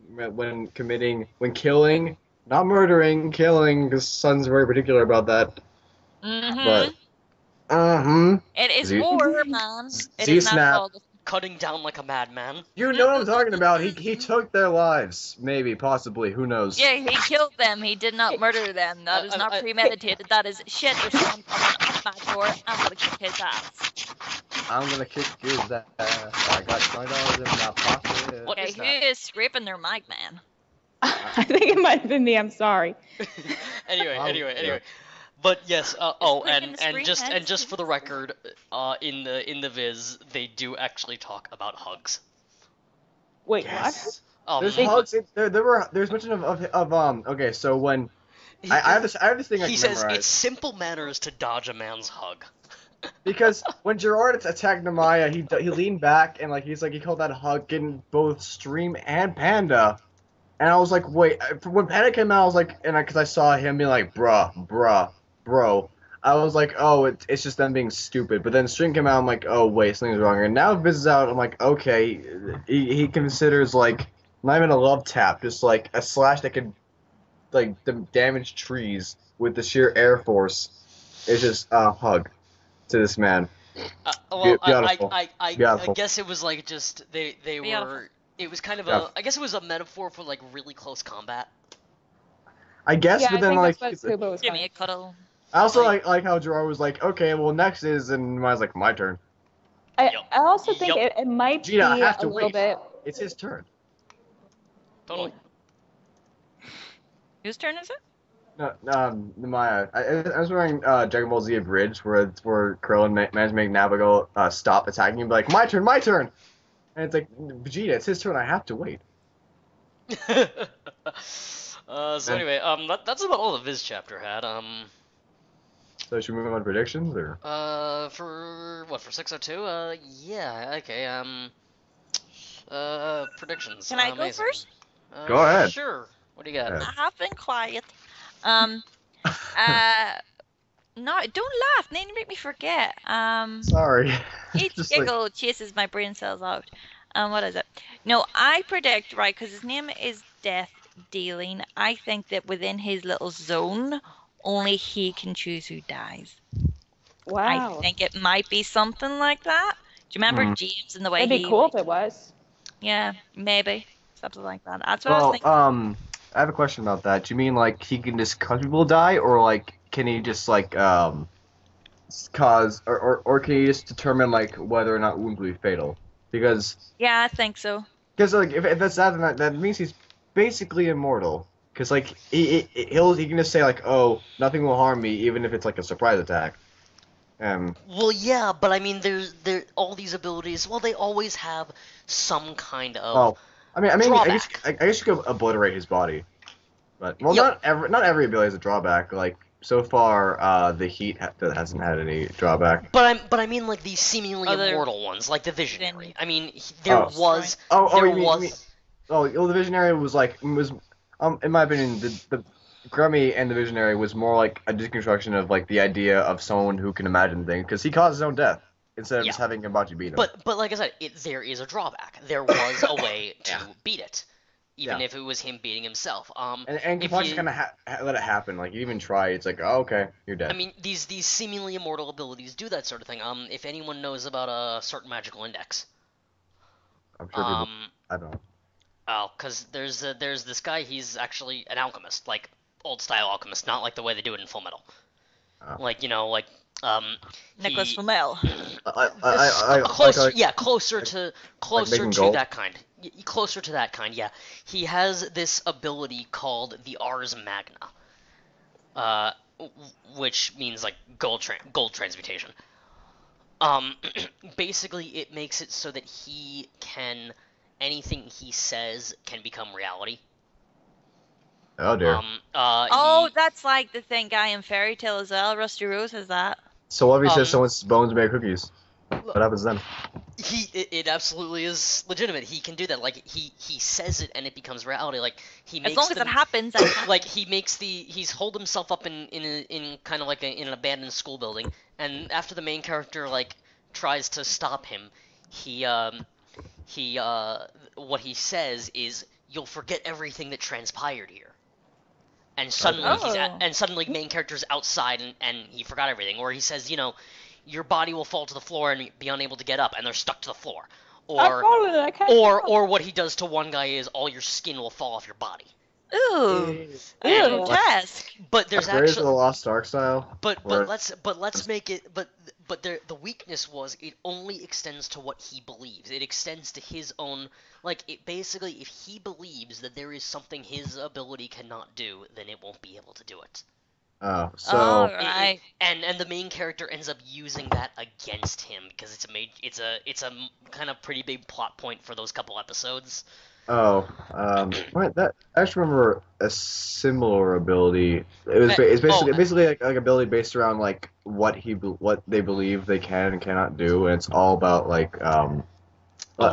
Speaker 3: killing, not murdering, killing? Because Son's very particular about that. But
Speaker 4: It is war, man. It is not
Speaker 3: Z-snap.
Speaker 4: all the...
Speaker 1: Cutting down like a madman.
Speaker 3: You know what I'm talking about. He took their lives. Maybe, possibly. Who knows?
Speaker 4: Yeah, he killed them. He did not murder them. That is not premeditated. That is shit. There's someone coming up my door. I'm gonna kick his ass.
Speaker 3: I'm gonna kick his ass. I got $20 in my pocket.
Speaker 1: What is
Speaker 4: Who
Speaker 1: that?
Speaker 4: is scraping their mic, man?
Speaker 2: I think it might have been me. I'm sorry.
Speaker 1: Anyway. But yes, and
Speaker 4: screen
Speaker 1: just for the record, in the Viz, they do actually talk about hugs.
Speaker 2: Wait,
Speaker 3: Yes.
Speaker 1: what?
Speaker 3: There's hugs. There's mention of Okay, so when I have this thing I
Speaker 1: He
Speaker 3: can
Speaker 1: says
Speaker 3: memorize.
Speaker 1: it's simple manners to dodge a man's hug.
Speaker 3: Because when Gerard attacked Namaya, he leaned back and he called that hug in both Stream and Panda, and I was like, wait. When Panda came out, I was like, because I saw him being like, bruh, bro. I was like, oh, it's just them being stupid. But then Stream came out, I'm like, oh wait, something's wrong. And now Viz is out, I'm like, okay, he considers like not even a love tap, just like a slash that could like damage trees with the sheer air force. It's just a hug to this man.
Speaker 1: Well,
Speaker 3: Beautiful.
Speaker 1: I
Speaker 3: Beautiful.
Speaker 1: guess it was like just they
Speaker 4: Beautiful.
Speaker 1: were. It was kind of
Speaker 3: Yeah.
Speaker 1: I guess it was a metaphor for like really close combat.
Speaker 3: I guess,
Speaker 2: Yeah,
Speaker 3: but
Speaker 2: I
Speaker 3: then
Speaker 2: think
Speaker 3: like
Speaker 2: that's what Kubo was
Speaker 4: Give me
Speaker 2: going.
Speaker 4: a cuddle.
Speaker 3: I also like how Gerard was like, okay, well next is, and I was like, my turn.
Speaker 2: I
Speaker 1: Yup.
Speaker 2: also think
Speaker 1: Yup.
Speaker 2: it might
Speaker 3: Gina, I
Speaker 2: be
Speaker 3: have
Speaker 2: a
Speaker 3: to
Speaker 2: little
Speaker 3: wait.
Speaker 2: bit.
Speaker 3: It's his turn.
Speaker 1: Totally.
Speaker 4: Whose turn is it?
Speaker 3: No, Maya. I was wearing Dragon Ball Z Abridged, where Krillin managed to make Navigo stop attacking him, be like, my turn. And it's like, Vegeta, it's his turn. I have to wait.
Speaker 1: So anyway, that's about all the Viz chapter had.
Speaker 3: So should we move on to predictions, or?
Speaker 1: For what, for 602? Yeah, okay. Predictions.
Speaker 4: Can I go
Speaker 1: Amazing.
Speaker 4: first?
Speaker 3: Go ahead.
Speaker 1: Sure. What do you got?
Speaker 3: Yeah.
Speaker 4: I have been quiet. No, don't laugh. Then you make me forget.
Speaker 3: Sorry.
Speaker 4: Each
Speaker 3: Just like-
Speaker 4: giggle chases my brain cells out. What is it? No, I predict, right, because his name is Death Dealing. I think that within his little zone, only he can choose who dies.
Speaker 2: Wow.
Speaker 4: I think it might be something like that. Do you remember James and the way
Speaker 2: That'd be cool if it was.
Speaker 4: Yeah, maybe. Something like that. That's what I was thinking.
Speaker 3: I have a question about that. Do you mean like he can just cause people to die, or like can he just like cause, or can he just determine like whether or not wounds will be fatal? Because
Speaker 4: Yeah, I think so.
Speaker 3: like if that's that, then that means he's basically immortal. Because like he can just say like, oh, nothing will harm me, even if it's like a surprise attack.
Speaker 1: Well, yeah, but I mean, there all these abilities. Well, they always have some kind of.
Speaker 3: Oh, I mean,
Speaker 1: drawback.
Speaker 3: I guess you could obliterate his body, but well,
Speaker 1: Yep.
Speaker 3: not every ability has a drawback. Like so far, the heat hasn't had any drawback.
Speaker 1: But I mean, like these seemingly
Speaker 4: Other-
Speaker 1: immortal ones, like the Visionary.
Speaker 4: Then-
Speaker 1: I mean, there
Speaker 3: Oh.
Speaker 1: was.
Speaker 3: Oh,
Speaker 1: there
Speaker 3: you mean,
Speaker 1: was.
Speaker 3: the Visionary was in my opinion, the Grummy and the Visionary was more like a deconstruction of like the idea of someone who can imagine things, because he caused his own death instead of just having Hibachi beat him.
Speaker 1: But like I said, there is a drawback. There was a way to beat it, even
Speaker 3: Yeah.
Speaker 1: if it was him beating himself.
Speaker 3: and
Speaker 1: if
Speaker 3: Hibachi
Speaker 1: you-
Speaker 3: kind of let it happen. Like you even try, it's like, oh, okay, you're dead.
Speaker 1: I mean, these seemingly immortal abilities do that sort of thing. If anyone knows about a certain magical index,
Speaker 3: I'm sure people. I don't know.
Speaker 1: oh, because there's this guy. He's actually an alchemist, like old style alchemist, not like the way they do it in Full Metal.
Speaker 3: Oh.
Speaker 1: Like
Speaker 4: Nicholas
Speaker 1: he-
Speaker 4: Flamel.
Speaker 1: Closer to
Speaker 3: making gold?
Speaker 1: that kind. Closer to that kind, yeah. He has this ability called the Ars Magna, which means like gold transmutation. Basically, it makes it so that anything he says can become reality.
Speaker 3: Oh dear.
Speaker 4: Oh, that's like the thing guy in Fairy Tale as well. Rusty Rose has that.
Speaker 3: So what if he says someone's bones made cookies? What happens then?
Speaker 1: It absolutely is legitimate. He can do that. Like he says it and it becomes reality. Like he makes
Speaker 4: As long as it happens,
Speaker 1: like he's holed himself up in kind of like in an abandoned school building, and after the main character like tries to stop him, what he says is, "You'll forget everything that transpired here." And suddenly main character's outside and he forgot everything. Or he says, your body will fall to the floor and be unable to get up, and they're stuck to the floor. Or what he does to one guy is all your skin will fall off your body.
Speaker 4: Ooh, grotesque.
Speaker 1: But there's
Speaker 3: Raiders
Speaker 1: actually
Speaker 3: of the Lost Ark style.
Speaker 1: But let's make it. But the weakness was it only extends to what he believes. It extends to his own. Like it basically, if he believes that there is something his ability cannot do, then it won't be able to do it.
Speaker 3: Oh, so
Speaker 4: right.
Speaker 1: And the main character ends up using that against him because it's a kind of pretty big plot point for those couple episodes.
Speaker 3: I actually remember a similar ability. It's basically like ability based around like what they believe they can and cannot do, and it's all about like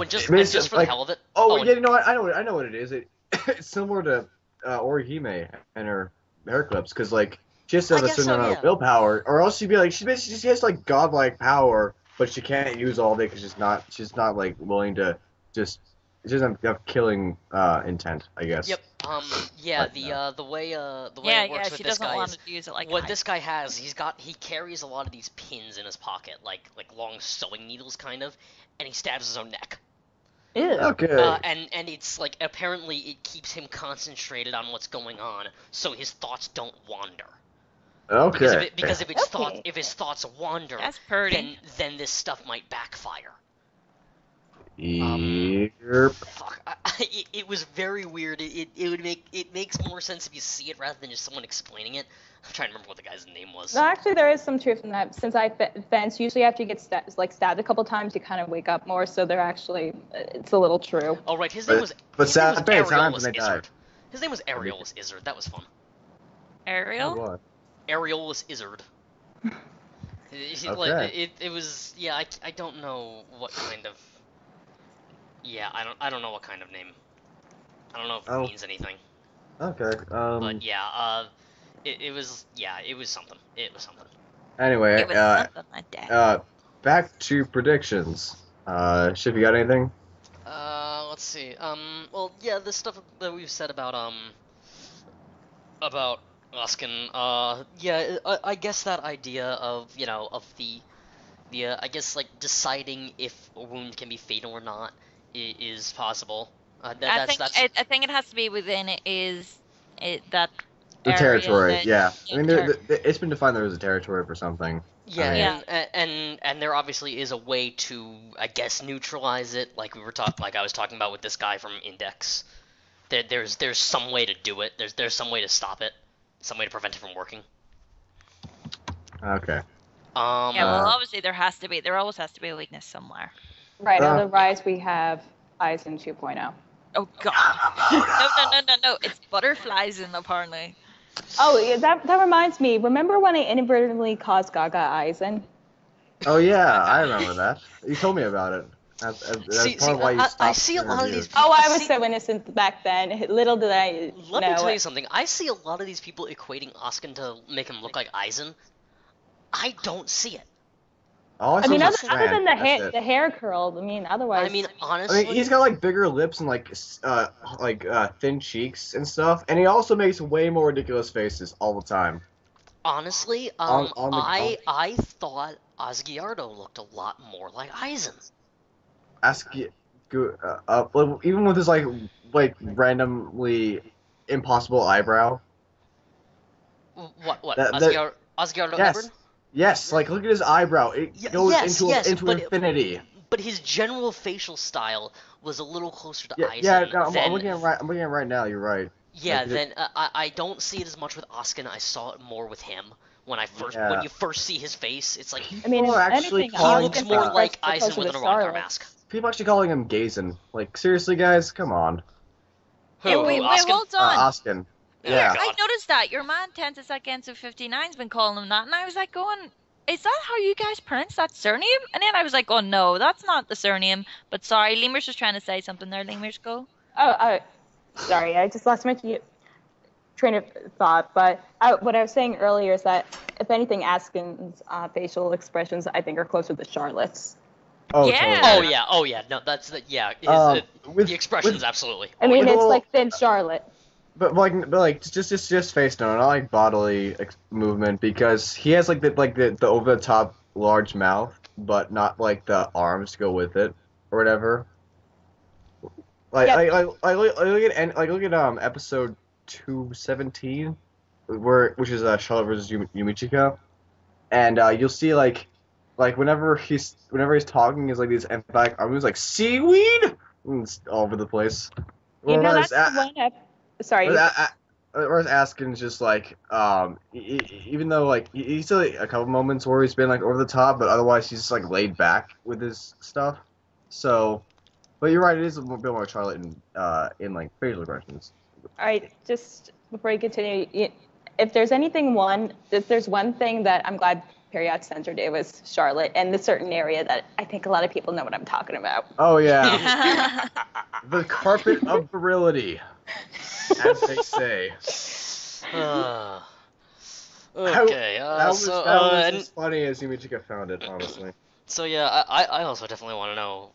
Speaker 1: just for the hell of it.
Speaker 3: Yeah, you know what? I know what it is. It's similar to Orihime and her hair clips because like she has to have a certain amount of willpower, or else she'd be like she has like godlike power, but she can't use all of it because she's not like willing to just. It doesn't have killing intent, I guess.
Speaker 1: Yep. The way it works with this guy is
Speaker 4: to use it like
Speaker 1: what this guy has. He carries a lot of these pins in his pocket, like long sewing needles, kind of, and he stabs his own neck.
Speaker 2: Ew.
Speaker 3: Okay.
Speaker 1: And it's like apparently it keeps him concentrated on what's going on, so his thoughts don't wander.
Speaker 3: Okay.
Speaker 1: Because if his thoughts wander, then this stuff might backfire. Fuck. It was very weird. It makes more sense if you see it rather than just someone explaining it. I'm trying to remember what the guy's name was.
Speaker 2: No, actually, there is some truth in that. Since I fence, usually after you get stabbed a couple times, you kind of wake up more. So they're actually, it's a little true.
Speaker 1: Oh right, his name was His name was Aeriolus Izzard. That was fun.
Speaker 4: Ariel?
Speaker 3: What?
Speaker 1: Aeriolus Izzard. It was I don't know what kind of. Yeah, I don't know what kind of name. I don't know if it means anything.
Speaker 3: Okay.
Speaker 1: But yeah, it was something. It was something.
Speaker 3: Anyway,
Speaker 4: something
Speaker 3: back to predictions. Schiffy, got anything?
Speaker 1: Let's see. Well, yeah, the stuff that we've said about Oskin. I guess that idea of I guess like deciding if a wound can be fatal or not is possible.
Speaker 4: I think it has to be within that
Speaker 3: the territory. I mean,
Speaker 1: Yeah.
Speaker 3: it's been defined there as a territory for something.
Speaker 1: Yeah, and there obviously is a way to, I guess, neutralize it. Like I was talking about with this guy from Index. There's some way to do it. There's some way to stop it. Some way to prevent it from working.
Speaker 3: Okay.
Speaker 4: Well, obviously there always has to be a weakness somewhere.
Speaker 2: Right. Otherwise, we have Eisen 2.0.
Speaker 4: Oh God. No. It's butterflies in the parley.
Speaker 2: Oh, yeah, that reminds me. Remember when I inadvertently caused Gaga Eisen?
Speaker 3: Oh yeah, I remember that. You told me about it.
Speaker 1: I see a lot of these people.
Speaker 2: Oh, I was so innocent back then. Little did I know.
Speaker 1: Let me tell you something. I see a lot of these people equating Oskin to make him look like Eisen. I don't see it.
Speaker 2: I mean, other than the hair curl, I mean, otherwise.
Speaker 1: I mean, honestly,
Speaker 3: he's got like bigger lips and like thin cheeks and stuff, and he also makes way more ridiculous faces all the time.
Speaker 1: Honestly, I thought Asgiardo looked a lot more like Eisen.
Speaker 3: Even with his like randomly impossible eyebrow.
Speaker 1: What? Asgiardo
Speaker 3: yes. Yes, like look at his eyebrow. It goes into infinity.
Speaker 1: But his general facial style was a little closer to Eisen.
Speaker 3: Yeah, no, I'm looking at it right now. You're right.
Speaker 1: Yeah, then I don't see it as much with Oskin. I saw it more with him when you first see his face. It's like
Speaker 2: I mean,
Speaker 1: he looks more like Eisen with an Aurora mask.
Speaker 3: People actually calling him Gazen. Like seriously, guys, come on.
Speaker 1: Who?
Speaker 4: Wait,
Speaker 1: Oskin?
Speaker 4: hold on.
Speaker 3: Oskin. Yeah.
Speaker 4: I noticed that your man Tensis at Gensu 59's been calling him that, and I was like going, is that how you guys pronounce that surname? And then I was like, oh no, that's not the surname. But sorry, Lemurs was trying to say something there. Lemurs, go.
Speaker 2: Sorry, I just lost my train of thought. But what I was saying earlier is that, if anything, Askin's facial expressions, I think, are closer to Charlotte's.
Speaker 3: Oh,
Speaker 4: Yeah.
Speaker 3: totally.
Speaker 1: Oh yeah. No, that's the the expressions absolutely.
Speaker 2: I mean,
Speaker 3: With a
Speaker 2: it's
Speaker 3: little-
Speaker 2: like thin Charlotte.
Speaker 3: But just face no, not like bodily movement, because he has like the over the top large mouth, but not like the arms to go with it or whatever. Like
Speaker 2: Yeah.
Speaker 3: look at episode 217, which is Charlotte versus Yumichika, and you'll see like whenever he's talking, is like these emphatic arms like seaweed, and it's all over the place.
Speaker 2: You know,
Speaker 3: Whereas
Speaker 2: that's the one. Sorry.
Speaker 3: Whereas Askin's just like, even though like he's still like, a couple moments where he's been like over the top, but otherwise he's just like laid back with his stuff. So, but you're right, it is a bit more Charlotte in like facial expressions.
Speaker 2: All right, just before you continue, if there's one thing that I'm glad Period censored, it was Charlotte and the certain area that I think a lot of people know what I'm talking about.
Speaker 3: Oh yeah, the carpet of virility, as they say.
Speaker 1: Okay.
Speaker 3: That was as funny as Yumichika found it, honestly.
Speaker 1: So yeah, I also definitely want to know.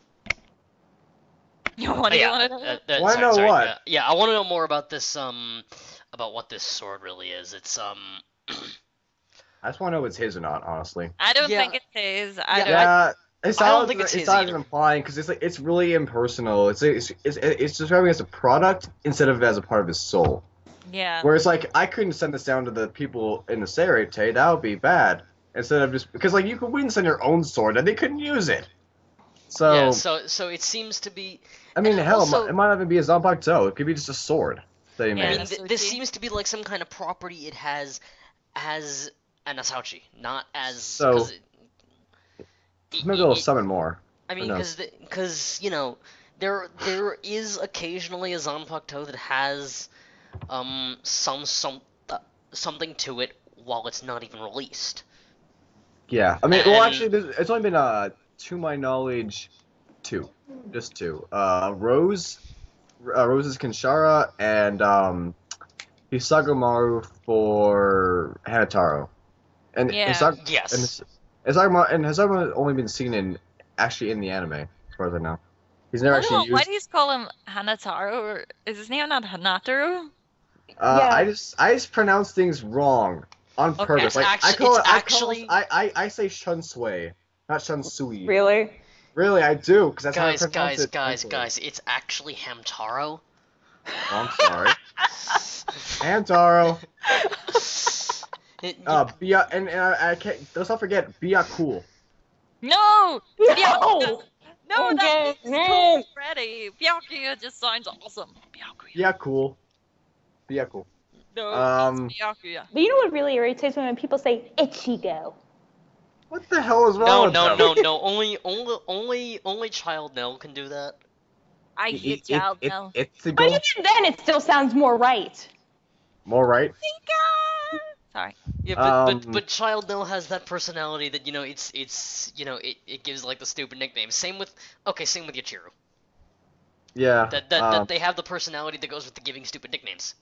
Speaker 4: You want to
Speaker 3: Want to
Speaker 1: Sorry,
Speaker 3: know
Speaker 1: sorry,
Speaker 3: what?
Speaker 1: Yeah, I want to know more about this about what this sword really is. It's
Speaker 3: I just want to know if it's his or not, honestly.
Speaker 4: I don't
Speaker 1: Yeah.
Speaker 4: think it's his.
Speaker 1: Yeah,
Speaker 3: Yeah, it's
Speaker 1: I
Speaker 3: not,
Speaker 1: don't think it's his
Speaker 3: not
Speaker 1: either.
Speaker 3: even implying, because it's like it's really impersonal. It's describing it as a product instead of as a part of his soul.
Speaker 4: Yeah.
Speaker 3: Whereas like I couldn't send this down to the people in the Serate, that would be bad. Instead of just because like you wouldn't send your own sword and they couldn't use it. So
Speaker 1: yeah. So it seems to be.
Speaker 3: I mean,
Speaker 1: and
Speaker 3: hell,
Speaker 1: also-
Speaker 3: it might not even be a Zanpakuto. It could be just a sword that he
Speaker 1: I
Speaker 3: made.
Speaker 1: mean,
Speaker 4: that's so
Speaker 1: this
Speaker 4: true.
Speaker 1: seems to be like some kind of property it has as an Asauchi, not as.
Speaker 3: So-
Speaker 1: 'cause
Speaker 3: Maybe they'll summon more.
Speaker 1: I mean,
Speaker 3: Who knows?
Speaker 1: because you know, there is occasionally a Zanpakuto that has something to it while it's not even released.
Speaker 3: Yeah, I mean, well,
Speaker 1: And-
Speaker 3: actually, it's only been to my knowledge, just two. Rose's Kinshara, and Hisagamaru for Hanataro, and
Speaker 4: Yeah.
Speaker 1: Yes.
Speaker 3: Hisagamaru has only been seen in the anime, as far as I know. He's never actually used.
Speaker 4: Why do you call him Hanataro? Or is his name not Hanataro?
Speaker 2: Yeah.
Speaker 3: I just pronounce things wrong on
Speaker 4: Okay.
Speaker 3: purpose.
Speaker 1: It's
Speaker 3: Like
Speaker 1: actually-
Speaker 3: I say Shunsui, not Shunsui.
Speaker 2: Really?
Speaker 3: Really, I do, because that's how I
Speaker 1: Guys,
Speaker 3: pronounce it.
Speaker 1: guys, it's actually Hamtaro.
Speaker 3: Oh, I'm sorry. Hamtaro. Bia, and I can't. Let's not forget Byakuul.
Speaker 4: No!
Speaker 2: No!
Speaker 4: No,
Speaker 2: Okay.
Speaker 4: that's so Freddy. Byakuya just sounds awesome. Byakuya.
Speaker 3: Byakuul.
Speaker 4: No, it's Byakuya.
Speaker 2: But you know what really irritates me when people say Ichigo?
Speaker 3: What the hell is wrong
Speaker 1: No,
Speaker 3: with
Speaker 1: no,
Speaker 3: them?
Speaker 1: no. Only Child Nell can do that.
Speaker 4: I hate child now.
Speaker 3: It's the
Speaker 2: But
Speaker 3: goal.
Speaker 2: even then, it still sounds more right.
Speaker 3: More right?
Speaker 4: Sorry.
Speaker 1: Yeah, but Child Nell has that personality that it gives like the stupid nicknames. Same with Yachiru.
Speaker 3: Yeah.
Speaker 1: That they have the personality that goes with the giving stupid nicknames.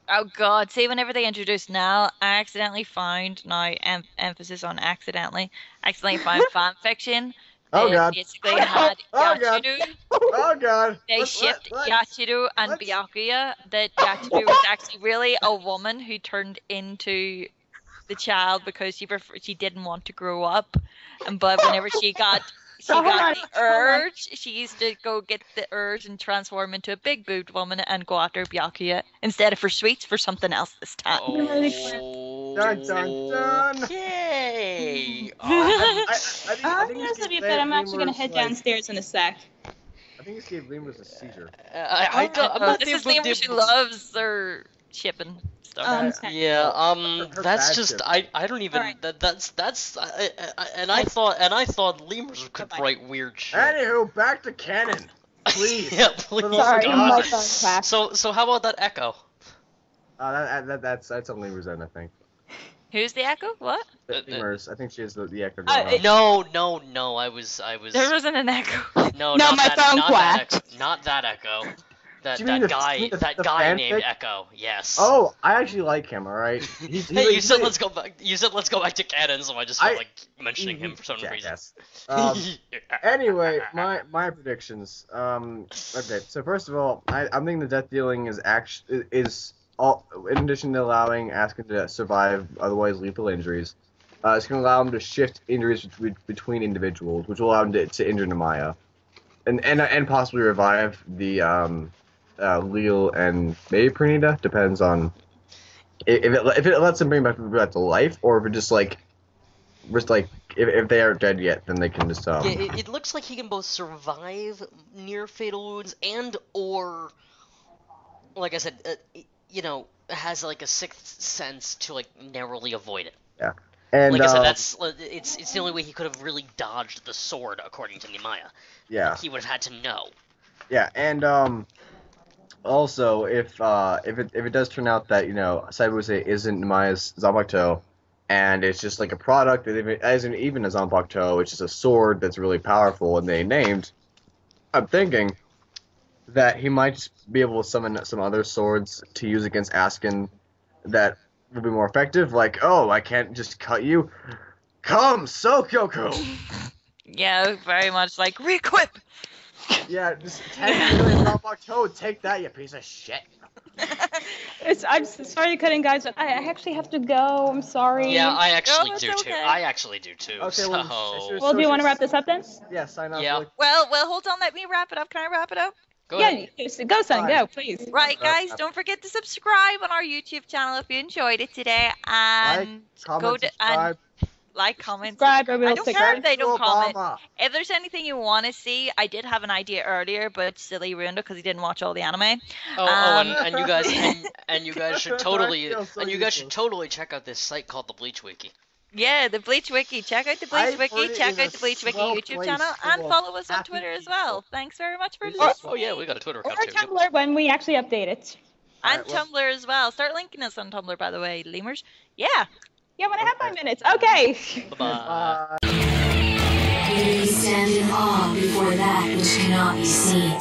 Speaker 4: Oh god, see, whenever they introduced Nell, I accidentally found, now emphasis on accidentally found fanfiction
Speaker 3: Oh,
Speaker 4: that
Speaker 3: God.
Speaker 4: basically had
Speaker 3: Oh, God.
Speaker 4: Yachiru.
Speaker 3: Oh god.
Speaker 4: They shipped Yachiru and
Speaker 3: what?
Speaker 4: Byakuya, that Yachiru was actually really a woman who turned into the child because she didn't want to grow up, but whenever she got the urge, she used to go get the urge and transform into a big boobed woman and go after Byakuya instead of for sweets for something else this time.
Speaker 3: Dun, dun, dun.
Speaker 1: Yay!
Speaker 3: I
Speaker 2: I'm
Speaker 3: think
Speaker 2: gonna
Speaker 3: this
Speaker 2: say
Speaker 3: gave
Speaker 2: that I'm actually gonna
Speaker 3: Lemurs,
Speaker 2: head
Speaker 3: like-
Speaker 2: downstairs in a sec.
Speaker 3: I think this gave Lemurs a seizure.
Speaker 1: I'm not
Speaker 4: This is
Speaker 1: the-
Speaker 4: Lemurs who loves their shipping stuff.
Speaker 1: Yeah,
Speaker 3: Her
Speaker 1: that's
Speaker 3: bad
Speaker 1: just
Speaker 3: ship.
Speaker 1: I don't even
Speaker 2: Alright.
Speaker 1: that's and I thought lemurs could
Speaker 2: Bye-bye.
Speaker 1: write weird shit.
Speaker 3: Anywho, back to canon, please.
Speaker 1: Yeah, please.
Speaker 2: Sorry,
Speaker 1: God.
Speaker 2: my phone cracked.
Speaker 1: So how about that echo?
Speaker 3: That's a Lemurs end, I think.
Speaker 4: Who's the Echo? What?
Speaker 3: The Lemurs. I think she is the Echo.
Speaker 1: No. I was.
Speaker 4: There wasn't an Echo.
Speaker 1: No,
Speaker 2: No,
Speaker 1: not
Speaker 2: my
Speaker 1: that,
Speaker 2: phone
Speaker 1: not
Speaker 2: quacked.
Speaker 1: that Echo. Not that Echo. That
Speaker 3: Do you mean
Speaker 1: that
Speaker 3: the
Speaker 1: guy
Speaker 3: fanfic?
Speaker 1: named Echo. Yes.
Speaker 3: Oh, I actually like him. All right.
Speaker 1: Hey, you said let's go back. You said let's go back to canon, so I just felt like mentioning him for some reason.
Speaker 3: Anyway, my predictions. Okay, so first of all, I'm thinking the death dealing is all in addition to allowing Askin to survive otherwise lethal injuries. It's going to allow him to shift injuries between individuals, which will allow him to injure Nemaya, and possibly revive the Lil and maybe Pernita. Depends on if it lets him bring back to life, or if it just if they aren't dead yet, then they can just
Speaker 1: Yeah, it looks like he can both survive near fatal wounds and or, like I said, has like a sixth sense to like narrowly avoid it.
Speaker 3: Yeah. And,
Speaker 1: like I said, it's the only way he could have really dodged the sword, according to Nemaya.
Speaker 3: Yeah.
Speaker 1: Like, he would have had to know.
Speaker 3: Yeah, and also if it does turn out that Saibuse isn't Nemaya's Zanpakuto, and it's just like a product that isn't even a Zanpakuto, it's just a sword that's really powerful and they named, I'm thinking that he might just be able to summon some other swords to use against Askin that will be more effective, like, oh, I can't just cut you. Come, Sokoku!
Speaker 4: Yeah, very much like, re-equip!
Speaker 3: Yeah, just 10 million Zanpakuto, take that, you piece of shit.
Speaker 2: I'm sorry, cutting guys, but I actually have to go. I'm sorry.
Speaker 1: Yeah, I actually
Speaker 4: that's
Speaker 1: do too.
Speaker 4: okay.
Speaker 1: I actually do too.
Speaker 3: Okay,
Speaker 1: so...
Speaker 2: Well, do you want to wrap this up then?
Speaker 3: Yeah, sign off.
Speaker 1: Yeah.
Speaker 4: Well, hold on, let me wrap it up. Can I wrap it up?
Speaker 1: Go ahead.
Speaker 2: Go, son, go, please.
Speaker 4: Right, guys, don't forget to subscribe on our YouTube channel if you enjoyed it today, and
Speaker 3: Subscribe.
Speaker 4: like, comment.
Speaker 2: Subscribe, or we'll
Speaker 4: I don't
Speaker 2: stick
Speaker 4: care
Speaker 2: around.
Speaker 4: if they don't comment.
Speaker 3: Obama.
Speaker 4: If there's anything you want to see, I did have an idea earlier, but Silly ruined it because he didn't watch all the anime.
Speaker 1: And you guys and you guys should totally
Speaker 3: useful.
Speaker 1: check out this site called the Bleach Wiki.
Speaker 4: Yeah, the Bleach Wiki. Check out the Bleach Wiki. Check out the Bleach Wiki YouTube channel, and follow us on Twitter as well. Thanks very much for listening.
Speaker 1: Oh yeah, we got a Twitter
Speaker 2: Or
Speaker 1: account too.
Speaker 2: Tumblr when we actually update it.
Speaker 4: And Tumblr as well. Start linking us on Tumblr, by the way, Lemurs. Yeah.
Speaker 2: Yeah, when I have 5 minutes. Okay.
Speaker 1: Bye.
Speaker 5: We stand in awe before that which cannot be seen.